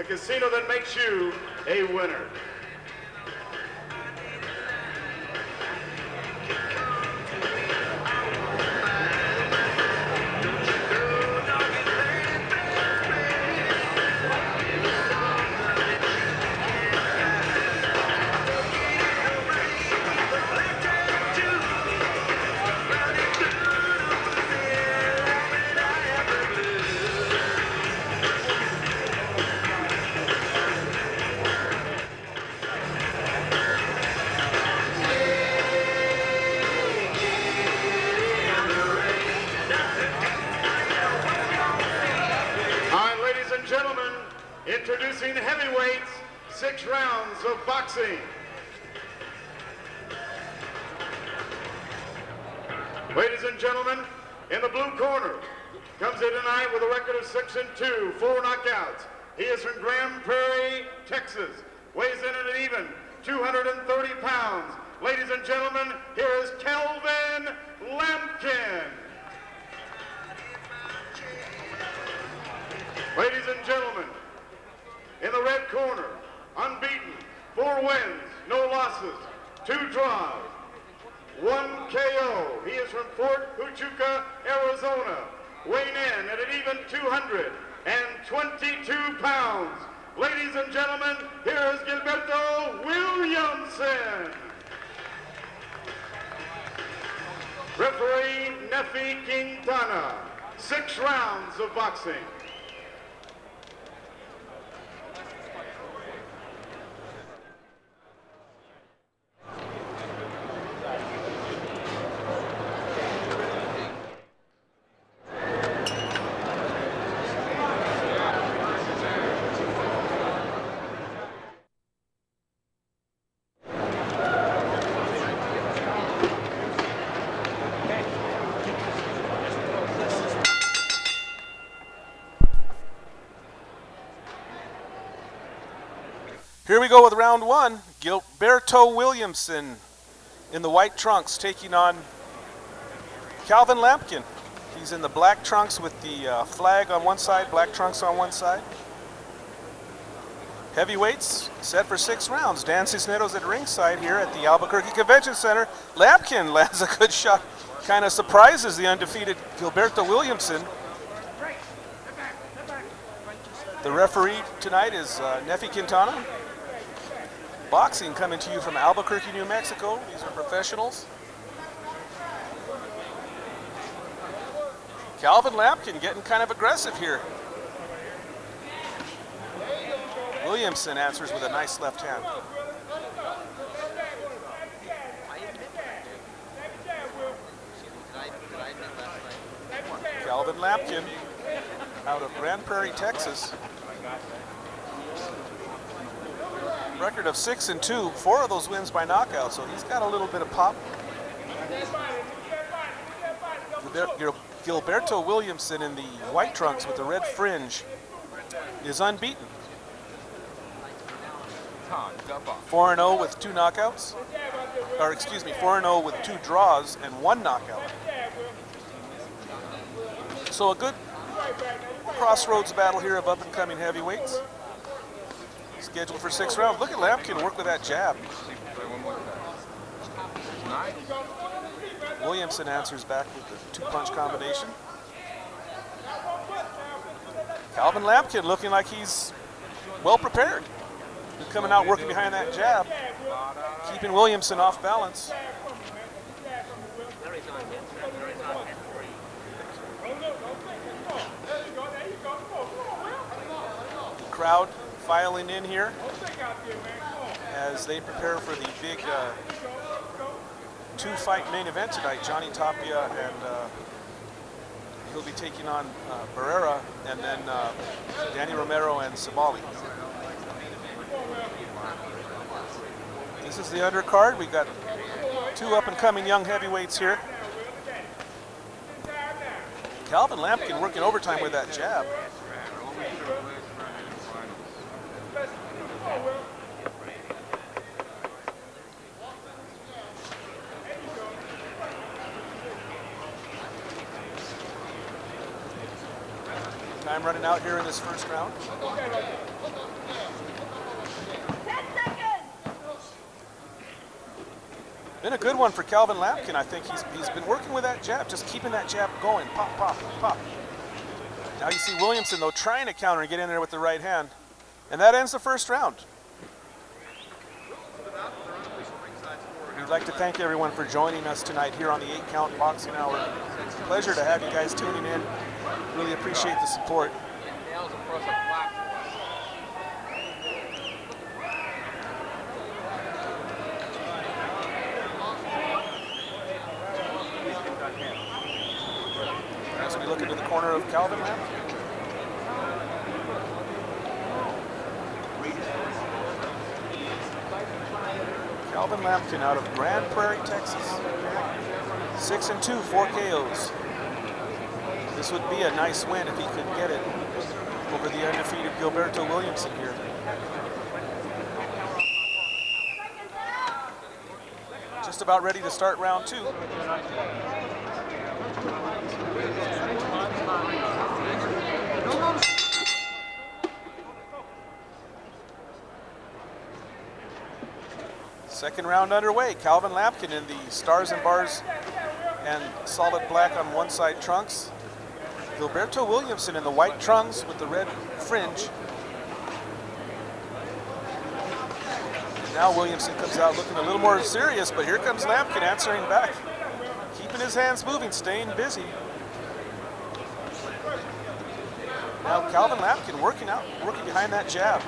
casino that makes you a winner. Introducing heavyweights, 6 rounds of boxing. Ladies and gentlemen, in the blue corner, comes in tonight with a record of 6-2, 4 knockouts. He is from Grand Prairie, Texas. Weighs in at an even 230 pounds. Ladies and gentlemen, here is CALVIN LAMPKIN. Ladies and gentlemen, in the red corner, unbeaten, 4 wins, no losses, 2 draws, 1 KO. He is from Fort Huachuca, Arizona, weighing in at an even 222 pounds. Ladies and gentlemen, here is Gilberto Williamson. Referee Nefi Quintana, 6 rounds of boxing. Here we go with round 1. Gilberto Williamson in the white trunks taking on CALVIN LAMPKIN. He's in the black trunks with the flag on one side, black trunks on one side. Heavyweights set for 6 rounds. Dan Cisneros at ringside here at the Albuquerque Convention Center. Lampkin lands a good shot, kind of surprises the undefeated Gilberto Williamson. The referee tonight is Nefi Quintana. Boxing coming to you from Albuquerque, New Mexico. These are professionals. CALVIN LAMPKIN getting kind of aggressive here. Williamson answers with a nice left hand. CALVIN LAMPKIN out of Grand Prairie, Texas. Record of 6-2, 4 of those wins by knockout, so he's got a little bit of pop. Gilberto Williamson in the white trunks with the red fringe is unbeaten. 4-0 with 2 knockouts, or excuse me, 4-0 with 2 draws and 1 knockout. So a good crossroads battle here of up-and-coming heavyweights. Scheduled for 6 rounds. Look at Lampkin work with that jab. Williamson answers back with the 2-punch combination. CALVIN LAMPKIN looking like he's well prepared. He's coming out working behind that jab, keeping Williamson off balance. The crowd filing in here as they prepare for the big 2-fight main event tonight. Johnny Tapia and he'll be taking on Barrera, and then Danny Romero and Sabali. This is the undercard. We got 2 up-and-coming young heavyweights here. CALVIN LAMPKIN working overtime with that jab. Time running out here in this first round. Been a good one for Calvin Lampkin. I think he's been working with that jab, just keeping that jab going. Pop, pop, pop. Now you see Williamson, though, trying to counter and get in there with the right hand. And that ends the first round. We'd like to thank everyone for joining us tonight here on the 8 Count Boxing Hour. Pleasure to have you guys tuning in. Really appreciate the support. As we look into the corner of Calvin Lampkin. Calvin Lampkin out of Grand Prairie, Texas. 6-2, 4 KOs. This would be a nice win if he could get it over the undefeated Gilberto Williamson here. Just about ready to start round 2. Second round underway. Calvin Lampkin in the stars and bars and solid black on one side trunks. Gilberto Williamson in the white trunks with the red fringe. And now Williamson comes out looking a little more serious, but here comes Lampkin answering back. Keeping his hands moving, staying busy. Now Calvin Lampkin working behind that jab.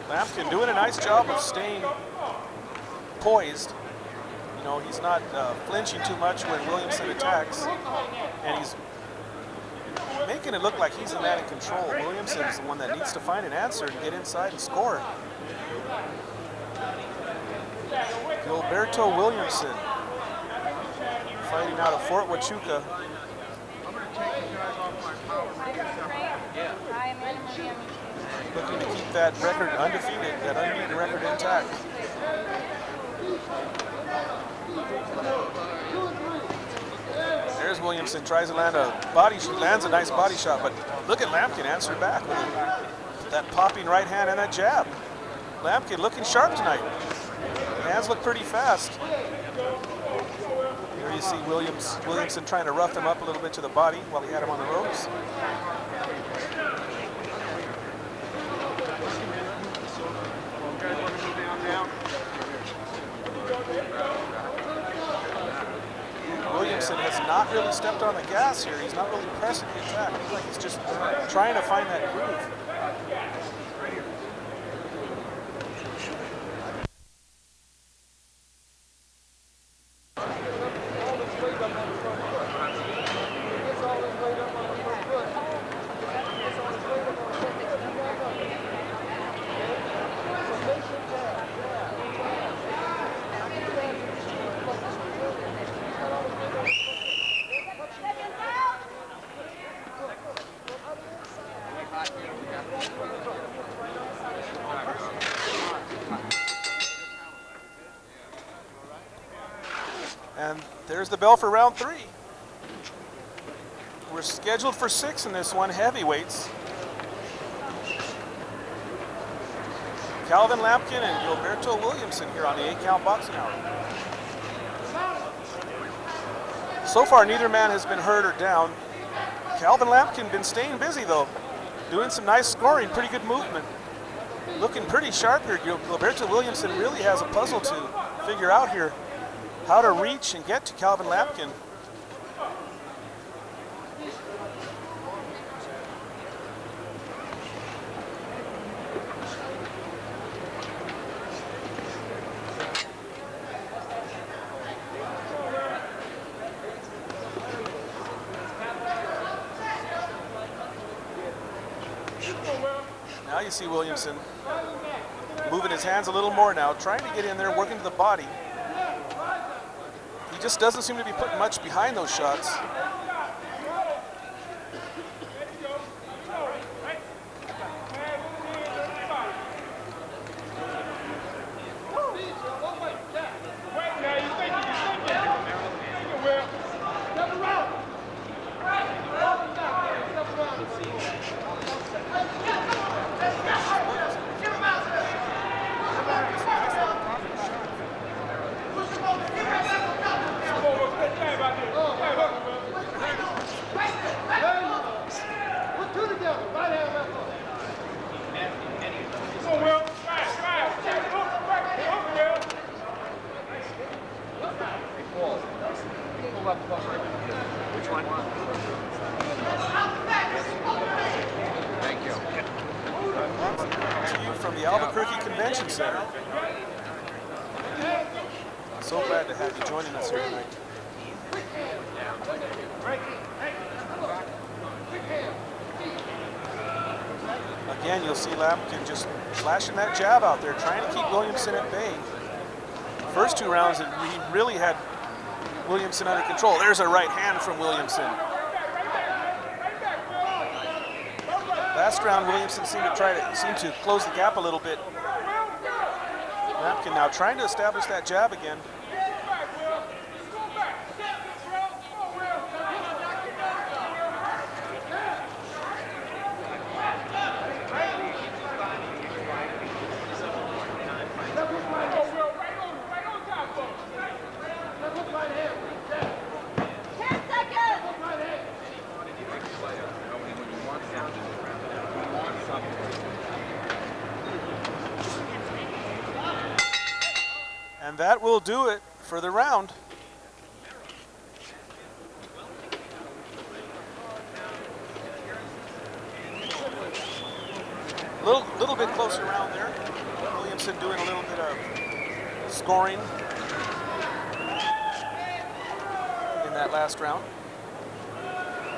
Lampkin doing a nice job of staying poised. You know, he's not flinching too much when Williamson attacks, and he's making it look like he's the man in control. Williamson is the one that needs to find an answer and get inside and score. Gilberto Williamson fighting out of Fort Huachuca. Looking to keep that record undefeated, that unbeaten record intact. There's Williamson, tries to land lands a nice body shot, but look at Lampkin answer back with that popping right hand and that jab. Lampkin looking sharp tonight. Hands look pretty fast. Here you see Williamson trying to rough him up a little bit to the body while he had him on the ropes. Williamson has not really stepped on the gas here. He's not really pressing the attack. It's like he's just trying to find that groove. And there's the bell for round 3. We're scheduled for 6 in this one, heavyweights. Calvin Lampkin and Gilberto Williamson here on the 8 Count Boxing Hour. So far, neither man has been hurt or down. Calvin Lampkin been staying busy though, doing some nice scoring, pretty good movement. Looking pretty sharp here. Gilberto Williamson really has a puzzle to figure out here. How to reach and get to Calvin Lampkin. Now you see Williamson moving his hands a little more now, trying to get in there, working to the body. He just doesn't seem to be putting much behind those shots. Convention Center. So glad to have you joining us here tonight. Again, you'll see Lampkin just flashing that jab out there, trying to keep Williamson at bay. First 2 rounds, he really had Williamson under control. There's a right hand from Williamson. Last round, Williamson seemed to close the gap a little bit. Lampkin now trying to establish that jab again. And that will do it for the round. Little bit closer round there. Williamson doing a little bit of scoring in that last round.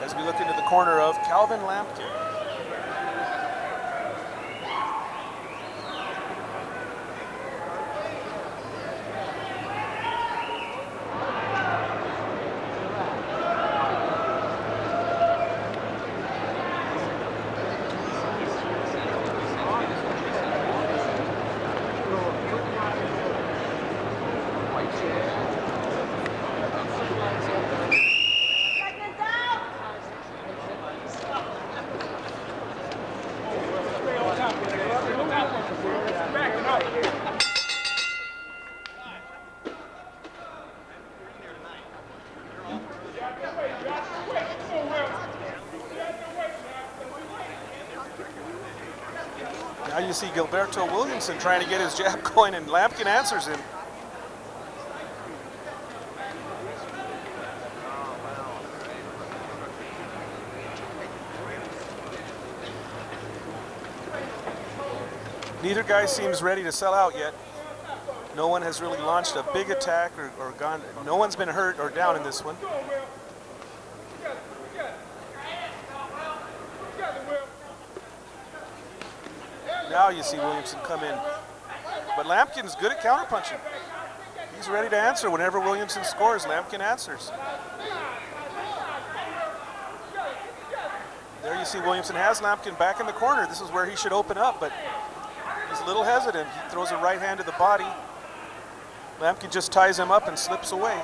As we look into the corner of CALVIN LAMPKIN. Now you see Gilberto Williamson trying to get his jab going, and Lampkin answers him. Neither guy seems ready to sell out yet. No one has really launched a big attack or gone. No one's been hurt or down in this one. Now you see Williamson come in. But Lampkin's good at counterpunching. He's ready to answer whenever Williamson scores. Lampkin answers. There you see Williamson has Lampkin back in the corner. This is where he should open up, but he's a little hesitant. He throws a right hand to the body. Lampkin just ties him up and slips away.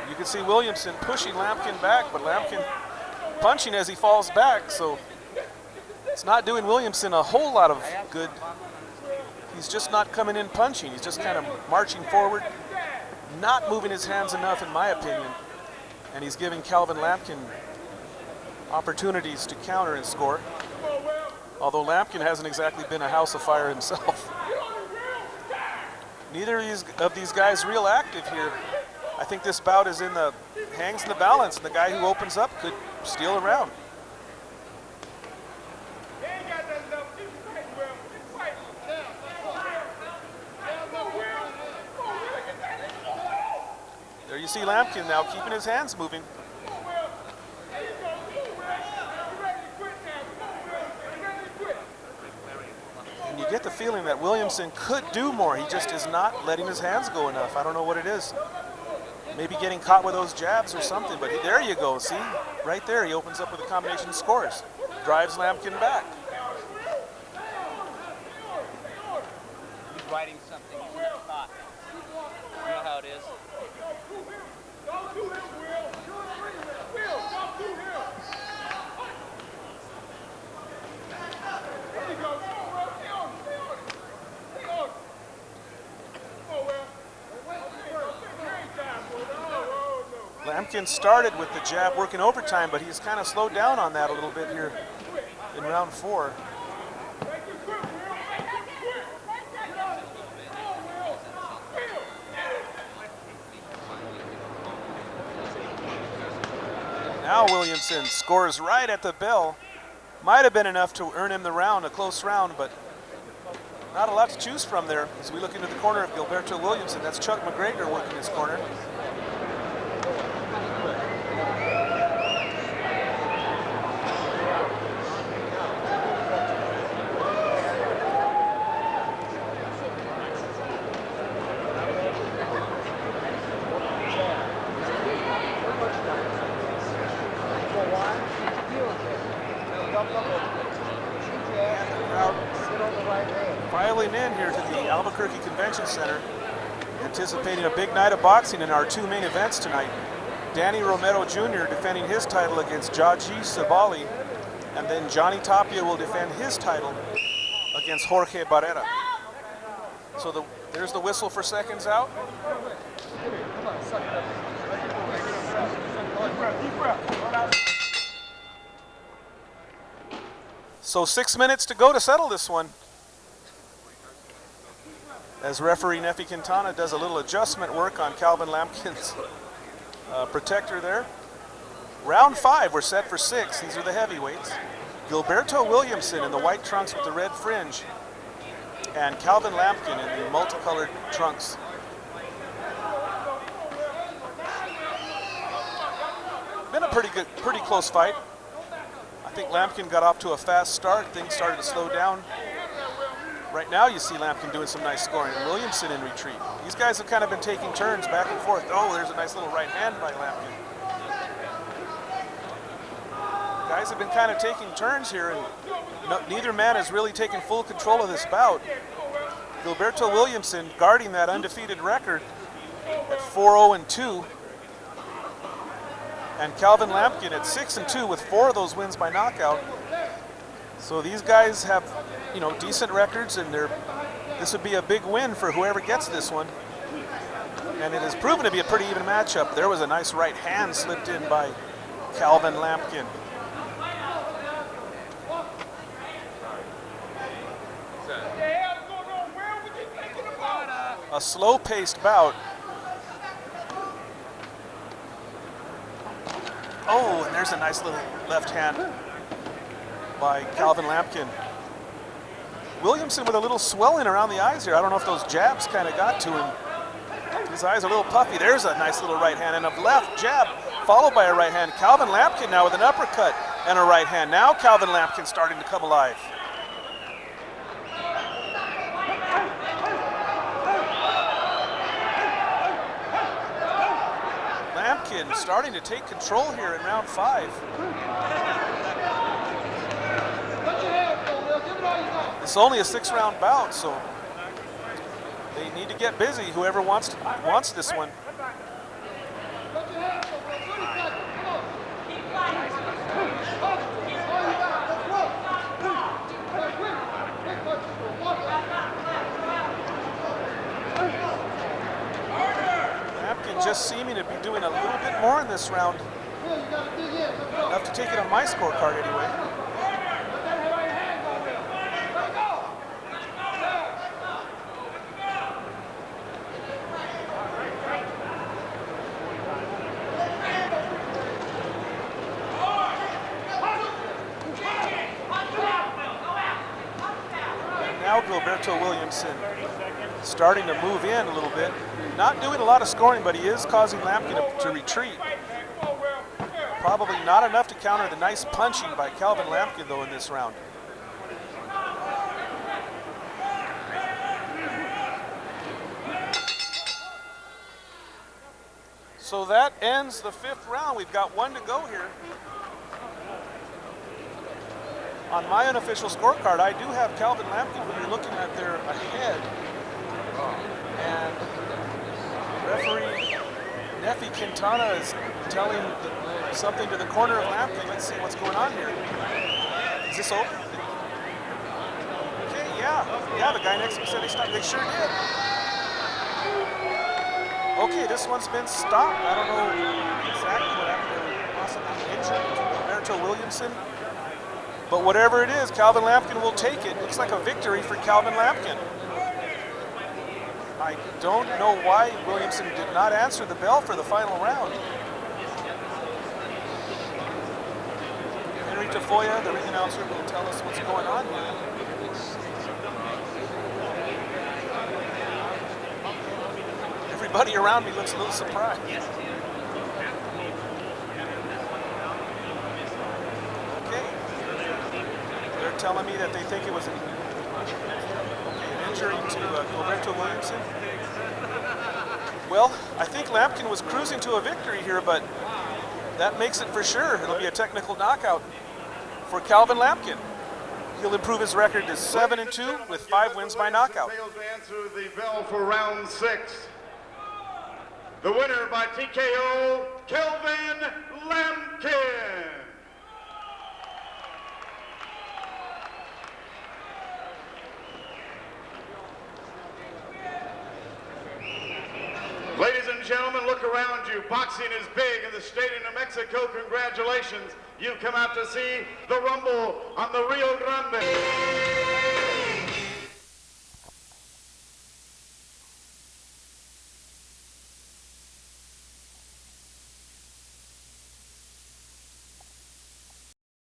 You can see Williamson pushing Lampkin back, but Lampkin punching as he falls back, so it's not doing Williamson a whole lot of good. He's just not coming in punching. He's just kind of marching forward, not moving his hands enough, in my opinion. And he's giving CALVIN LAMPKIN opportunities to counter and score. Although Lampkin hasn't exactly been a house of fire himself. Neither of these guys real active here. I think this bout is hangs in the balance, and the guy who opens up could steal a round. There you see Lampkin now keeping his hands moving. And you get the feeling that Williamson could do more. He just is not letting his hands go enough. I don't know what it is. Maybe getting caught with those jabs or something, but there you go, see? Right there, he opens up with a combination of scores. Drives Lampkin back. He's writing something you never thought. You know how it is. Lampkin started with the jab working overtime, but he's kind of slowed down on that a little bit here in round 4. Now Williamson scores right at the bell. Might have been enough to earn him the round, a close round, but not a lot to choose from there as we look into the corner of Gilberto Williamson. That's Chuck McGregor working his corner. Filing in here to the Albuquerque Convention Center, anticipating a big night of boxing in our two main events tonight. Danny Romero Jr. defending his title against Jaji Sabali, and then Johnny Tapia will defend his title against Jorge Barrera. So there's the whistle for seconds out. So 6 minutes to go to settle this one, as referee Nefi Quintana does a little adjustment work on Calvin Lampkin's protector there. Round 5, we're set for 6. These are the heavyweights. Gilberto Williamson in the white trunks with the red fringe, and Calvin Lampkin in the multicolored trunks. Been a pretty close fight. I think Lampkin got off to a fast start. Things started to slow down. Right now you see Lampkin doing some nice scoring and Williamson in retreat. These guys have kind of been taking turns back and forth. Oh, there's a nice little right hand by Lampkin. Guys have been kind of taking turns here, and neither man has really taken full control of this bout. Gilberto Williamson guarding that undefeated record at 4-0-2. And Calvin Lampkin at 6-2 with 4 of those wins by knockout. So these guys have, decent records, and this would be a big win for whoever gets this one. And it has proven to be a pretty even matchup. There was a nice right hand slipped in by Calvin Lampkin. A slow-paced bout. Oh, and there's a nice little left hand by Calvin Lampkin. Williamson with a little swelling around the eyes here. I don't know if those jabs kind of got to him. His eyes are a little puffy. There's a nice little right hand and a left jab followed by a right hand. Calvin Lampkin now with an uppercut and a right hand. Now Calvin Lampkin starting to come alive. Lampkin starting to take control here in round 5. It's only a 6-round bout, so they need to get busy, whoever wants this one. Lampkin just seeming to be doing a little bit more in this round. Enough to take it on my scorecard anyway. Now Gilberto Williamson starting to move in a little bit. Not doing a lot of scoring, but he is causing Lampkin to retreat. Probably not enough to counter the nice punching by Calvin Lampkin, though, in this round. So that ends the 5th round. We've got 1 to go here. On my unofficial scorecard, I do have Calvin Lampkin, when you're looking at there ahead. And referee Nefi Quintana is telling something to the corner of Lampkin. Let's see what's going on here. Is this over? Okay, yeah, the guy next to me said they stopped. They sure did. Okay, this one's been stopped. I don't know exactly what happened. There was an injury to Gilberto Williamson. But whatever it is, Calvin Lampkin will take it. Looks like a victory for Calvin Lampkin. I don't know why Williamson did not answer the bell for the final round. Tafoya, the ring announcer, will tell us what's going on here. Everybody around me looks a little surprised. Okay. They're telling me that they think it was an injury to Gilberto Williamson. Well, I think Lampkin was cruising to a victory here, but that makes it for sure. It'll be a technical knockout for CALVIN LAMPKIN. He'll improve his record to 7-2 with 5 wins by knockout. Fails to answer the bell for round 6. The winner by TKO, CALVIN LAMPKIN. Ladies and gentlemen, look around you. Boxing is big in the state of New Mexico. Congratulations. You've come out to see the Rumble on the Rio Grande.